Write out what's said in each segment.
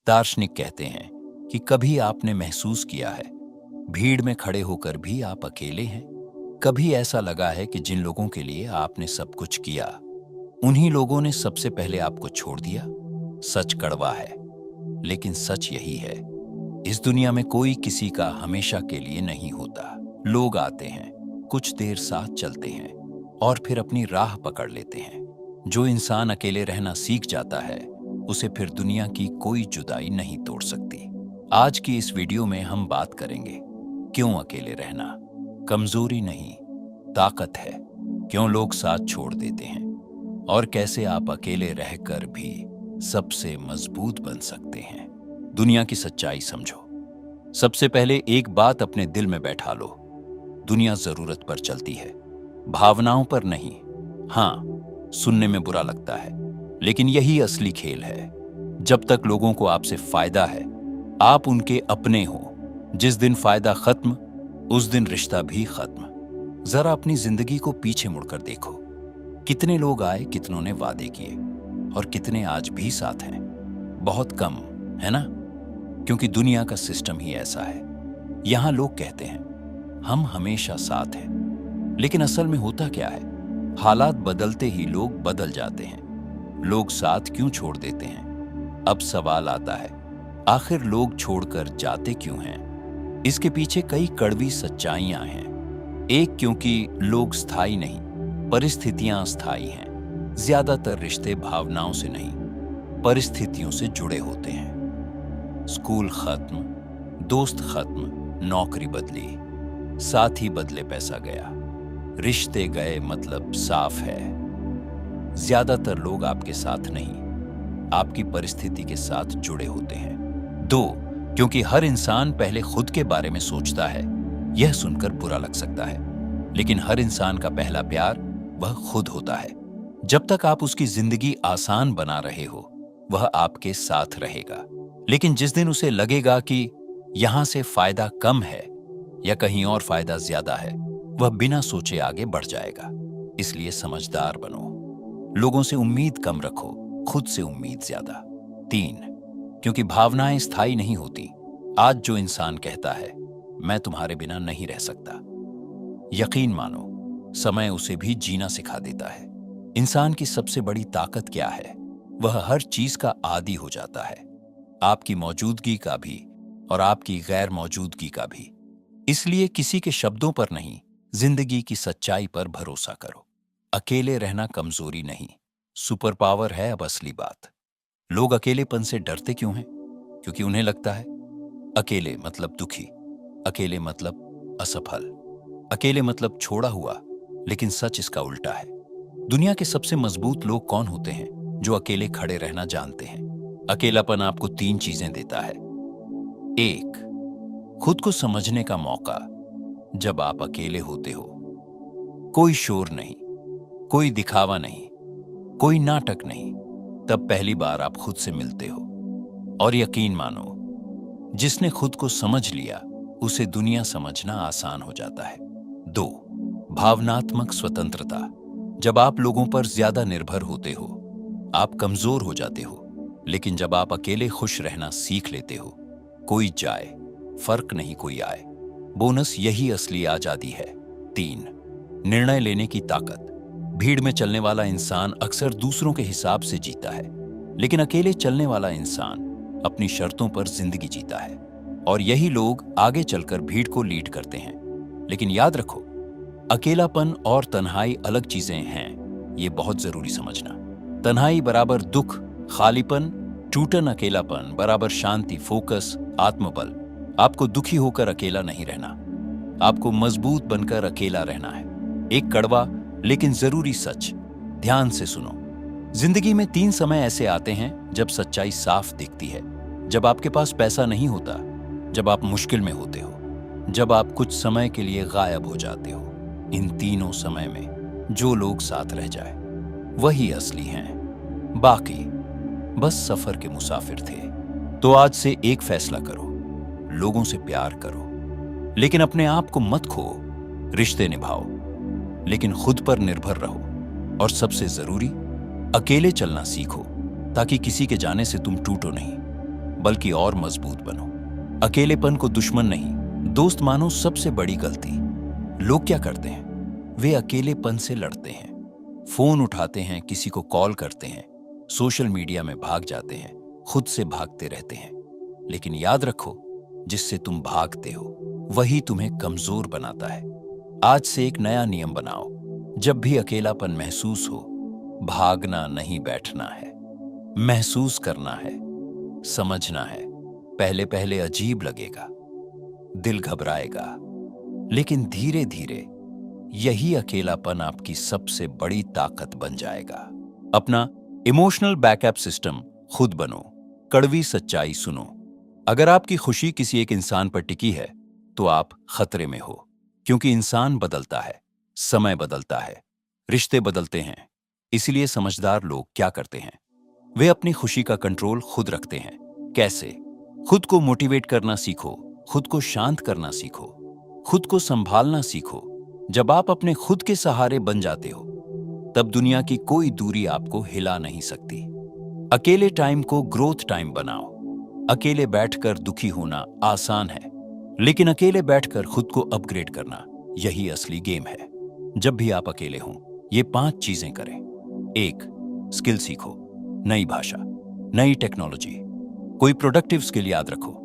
दार्शनिक कहते हैं कि कभी आपने महसूस किया है भीड़ में खड़े होकर भी आप अकेले हैं। कभी ऐसा लगा है कि जिन लोगों के लिए आपने सब कुछ किया उन्हीं लोगों ने सबसे पहले आपको छोड़ दिया। सच कड़वा है, लेकिन सच यही है, इस दुनिया में कोई किसी का हमेशा के लिए नहीं होता। लोग आते हैं, कुछ देर साथ चलते हैं और फिर अपनी राह पकड़ लेते हैं। जो इंसान अकेले रहना सीख जाता है उसे फिर दुनिया की कोई जुदाई नहीं तोड़ सकती। आज की इस वीडियो में हम बात करेंगे क्यों अकेले रहना कमजोरी नहीं ताकत है, क्यों लोग साथ छोड़ देते हैं और कैसे आप अकेले रहकर भी सबसे मजबूत बन सकते हैं। दुनिया की सच्चाई समझो। सबसे पहले एक बात अपने दिल में बैठा लो, दुनिया जरूरत पर चलती है, भावनाओं पर नहीं। हाँ, सुनने में बुरा लगता है, लेकिन यही असली खेल है। जब तक लोगों को आपसे फायदा है आप उनके अपने हो। जिस दिन फायदा खत्म उस दिन रिश्ता भी खत्म। जरा अपनी जिंदगी को पीछे मुड़कर देखो, कितने लोग आए, कितनों ने वादे किए और कितने आज भी साथ हैं। बहुत कम, है ना? क्योंकि दुनिया का सिस्टम ही ऐसा है। यहां लोग कहते हैं हम हमेशा साथ हैं, लेकिन असल में होता क्या है? हालात बदलते ही लोग बदल जाते हैं। लोग साथ क्यों छोड़ देते हैं? अब सवाल आता है, आखिर लोग छोड़कर जाते क्यों हैं? इसके पीछे कई कड़वी सच्चाइयां हैं। एक, क्योंकि लोग स्थायी नहीं, परिस्थितियां स्थायी हैं। ज्यादातर रिश्ते भावनाओं से नहीं, परिस्थितियों से जुड़े होते हैं। स्कूल खत्म, दोस्त खत्म, नौकरी बदली, साथी बदले, पैसा गया, रिश्ते गए, मतलब साफ है। ज्यादातर लोग आपके साथ नहीं, आपकी परिस्थिति के साथ जुड़े होते हैं। दो, क्योंकि हर इंसान पहले खुद के बारे में सोचता है। यह सुनकर बुरा लग सकता है, लेकिन हर इंसान का पहला प्यार वह खुद होता है। जब तक आप उसकी जिंदगी आसान बना रहे हो वह आपके साथ रहेगा, लेकिन जिस दिन उसे लगेगा कि यहां से फायदा कम है या कहीं और फायदा ज्यादा है, वह बिना सोचे आगे बढ़ जाएगा। इसलिए समझदार बनो, लोगों से उम्मीद कम रखो, खुद से उम्मीद ज्यादा। तीन, क्योंकि भावनाएं स्थायी नहीं होती। आज जो इंसान कहता है मैं तुम्हारे बिना नहीं रह सकता, यकीन मानो समय उसे भी जीना सिखा देता है। इंसान की सबसे बड़ी ताकत क्या है? वह हर चीज का आदी हो जाता है, आपकी मौजूदगी का भी और आपकी गैर मौजूदगी का भी। इसलिए किसी के शब्दों पर नहीं, जिंदगी की सच्चाई पर भरोसा करो। अकेले रहना कमजोरी नहीं, सुपर पावर है। अब असली बात, लोग अकेलेपन से डरते क्यों हैं? क्योंकि उन्हें लगता है अकेले मतलब दुखी, अकेले मतलब असफल, अकेले मतलब छोड़ा हुआ। लेकिन सच इसका उल्टा है। दुनिया के सबसे मजबूत लोग कौन होते हैं? जो अकेले खड़े रहना जानते हैं। अकेलापन आपको तीन चीजें देता है। एक, खुद को समझने का मौका। जब आप अकेले होते हो, कोई शोर नहीं, कोई दिखावा नहीं, कोई नाटक नहीं, तब पहली बार आप खुद से मिलते हो। और यकीन मानो, जिसने खुद को समझ लिया उसे दुनिया समझना आसान हो जाता है। दो, भावनात्मक स्वतंत्रता। जब आप लोगों पर ज्यादा निर्भर होते हो आप कमजोर हो जाते हो, लेकिन जब आप अकेले खुश रहना सीख लेते हो, कोई जाए फर्क नहीं, कोई आए। बोनस यही असली आजादी है। तीन, निर्णय लेने की ताकत। भीड़ में चलने वाला इंसान अक्सर दूसरों के हिसाब से जीता है, लेकिन अकेले चलने वाला इंसान अपनी शर्तों पर जिंदगी जीता है। और यही लोग आगे चलकर भीड़ को लीड करते हैं। लेकिन याद रखो, अकेलापन और तन्हाई अलग चीजें हैं, ये बहुत जरूरी समझना। तन्हाई बराबर दुख, खालीपन, टूटन। अकेलापन बराबर शांति, फोकस, आत्मबल। आपको दुखी होकर अकेला नहीं रहना, आपको मजबूत बनकर अकेला रहना है। एक कड़वा लेकिन जरूरी सच, ध्यान से सुनो। जिंदगी में तीन समय ऐसे आते हैं जब सच्चाई साफ दिखती है। जब आपके पास पैसा नहीं होता, जब आप मुश्किल में होते हो, जब आप कुछ समय के लिए गायब हो जाते हो। इन तीनों समय में जो लोग साथ रह जाए वही असली हैं, बाकी बस सफर के मुसाफिर थे। तो आज से एक फैसला करो, लोगों से प्यार करो लेकिन अपने आप को मत खो। रिश्ते निभाओ लेकिन खुद पर निर्भर रहो। और सबसे जरूरी, अकेले चलना सीखो ताकि किसी के जाने से तुम टूटो नहीं। बल्कि और मजबूत बनो। अकेलेपन को दुश्मन नहीं, दोस्त मानो। सबसे बड़ी गलती लोग क्या करते हैं? वे अकेलेपन से लड़ते हैं, फोन उठाते हैं, किसी को कॉल करते हैं, सोशल मीडिया में भाग जाते हैं, खुद से भागते रहते हैं। लेकिन याद रखो, जिससे तुम भागते हो वही तुम्हें कमजोर बनाता है। आज से एक नया नियम बनाओ, जब भी अकेलापन महसूस हो, भागना नहीं, बैठना है, महसूस करना है, समझना है। पहले पहले अजीब लगेगा, दिल घबराएगा, लेकिन धीरे धीरे यही अकेलापन आपकी सबसे बड़ी ताकत बन जाएगा। अपना इमोशनल बैकअप सिस्टम खुद बनो। कड़वी सच्चाई सुनो, अगर आपकी खुशी किसी एक इंसान पर टिकी है तो आप खतरे में हो, क्योंकि इंसान बदलता है, समय बदलता है, रिश्ते बदलते हैं। इसलिए समझदार लोग क्या करते हैं? वे अपनी खुशी का कंट्रोल खुद रखते हैं। कैसे? खुद को मोटिवेट करना सीखो, खुद को शांत करना सीखो, खुद को संभालना सीखो। जब आप अपने खुद के सहारे बन जाते हो, तब दुनिया की कोई दूरी आपको हिला नहीं सकती। अकेले टाइम को ग्रोथ टाइम बनाओ। अकेले बैठकर दुखी होना आसान है, लेकिन अकेले बैठकर खुद को अपग्रेड करना, यही असली गेम है। जब भी आप अकेले हों, ये 5 चीजें करें। 1. स्किल सीखो, नई भाषा, नई टेक्नोलॉजी, कोई प्रोडक्टिव स्किल याद रखो।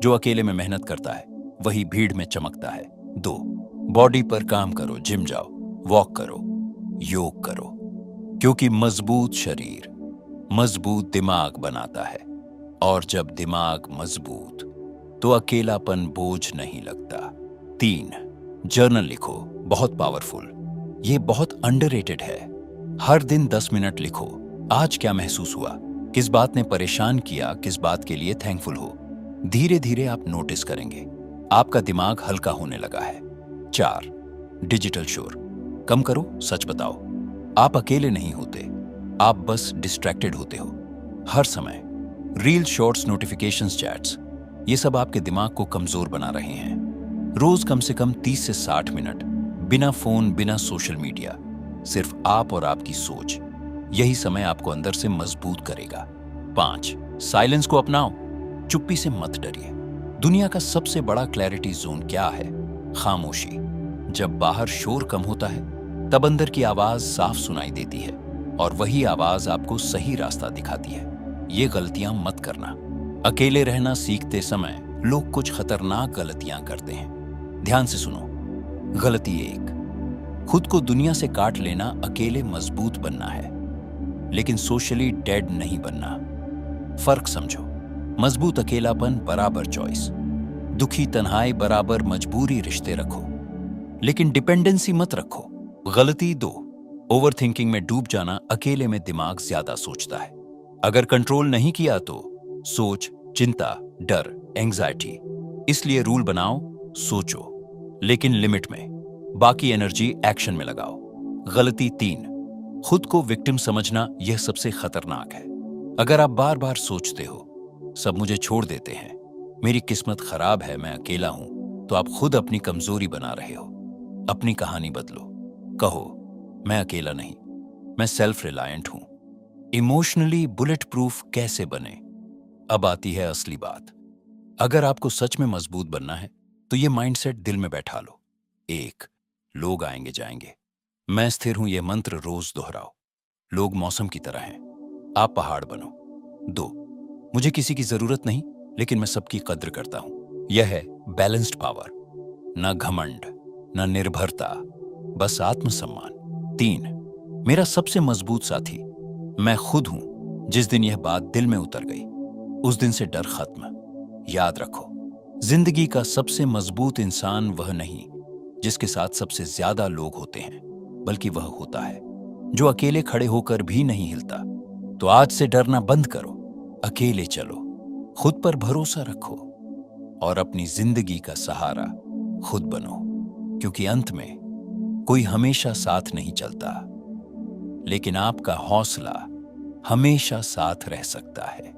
जो अकेले में मेहनत करता है वही भीड़ में चमकता है। 2. बॉडी पर काम करो, जिम जाओ, वॉक करो, योग करो, क्योंकि मजबूत शरीर मजबूत दिमाग बनाता है, और जब दिमाग मजबूत तो अकेलापन बोझ नहीं लगता। 3. जर्नल लिखो, बहुत पावरफुल, ये बहुत अंडररेटेड है। हर दिन 10 मिनट लिखो, आज क्या महसूस हुआ, किस बात ने परेशान किया, किस बात के लिए थैंकफुल हो। धीरे धीरे आप नोटिस करेंगे आपका दिमाग हल्का होने लगा है। 4. डिजिटल शोर कम करो, सच बताओ, आप अकेले नहीं होते, आप बस डिस्ट्रैक्टेड होते हो। हर समय रील, शॉर्ट्स, नोटिफिकेशंस, चैट्स, ये सब आपके दिमाग को कमजोर बना रहे हैं। रोज कम से कम 30 से 60 मिनट बिना फोन, बिना सोशल मीडिया, सिर्फ आप और आपकी सोच, यही समय आपको अंदर से मजबूत करेगा। 5. साइलेंस को अपनाओ, चुप्पी से मत डरिए। दुनिया का सबसे बड़ा क्लैरिटी जोन क्या है? खामोशी। जब बाहर शोर कम होता है, तब अंदर की आवाज साफ सुनाई देती है, और वही आवाज आपको सही रास्ता दिखाती है। ये गलतियां मत करना। अकेले रहना सीखते समय लोग कुछ खतरनाक गलतियां करते हैं। ध्यान से सुनो। गलती 1, खुद को दुनिया से काट लेना। अकेले मजबूत बनना है, लेकिन सोशली डेड नहीं बनना। फर्क समझो, मजबूत अकेलापन बराबर चॉइस, दुखी तन्हाई बराबर मजबूरी। रिश्ते रखो, लेकिन डिपेंडेंसी मत रखो। गलती 2, ओवर थिंकिंग में डूब जाना। अकेले में दिमाग ज्यादा सोचता है, अगर कंट्रोल नहीं किया तो सोच, चिंता, डर, एंग्जाइटी। इसलिए रूल बनाओ, सोचो लेकिन लिमिट में, बाकी एनर्जी एक्शन में लगाओ। गलती 3, खुद को विक्टिम समझना। यह सबसे खतरनाक है। अगर आप बार बार सोचते हो सब मुझे छोड़ देते हैं, मेरी किस्मत खराब है, मैं अकेला हूं, तो आप खुद अपनी कमजोरी बना रहे हो। अपनी कहानी बदलो, कहो मैं अकेला नहीं, मैं सेल्फ रिलायंट हूं। इमोशनली बुलेट प्रूफ कैसे बने? अब आती है असली बात। अगर आपको सच में मजबूत बनना है तो ये माइंडसेट दिल में बैठा लो। 1. लोग आएंगे जाएंगे, मैं स्थिर हूं, यह मंत्र रोज दोहराओ। लोग मौसम की तरह हैं, आप पहाड़ बनो। 2. मुझे किसी की जरूरत नहीं, लेकिन मैं सबकी कद्र करता हूं। यह है बैलेंस्ड पावर, ना घमंड, ना निर्भरता, बस आत्मसम्मान। 3. मेरा सबसे मजबूत साथी मैं खुद हूं। जिस दिन यह बात दिल में उतर गई, उस दिन से डर खत्म। याद रखो, जिंदगी का सबसे मजबूत इंसान वह नहीं जिसके साथ सबसे ज्यादा लोग होते हैं, बल्कि वह होता है जो अकेले खड़े होकर भी नहीं हिलता। तो आज से डरना बंद करो, अकेले चलो, खुद पर भरोसा रखो, और अपनी जिंदगी का सहारा खुद बनो। क्योंकि अंत में कोई हमेशा साथ नहीं चलता, लेकिन आपका हौसला हमेशा साथ रह सकता है।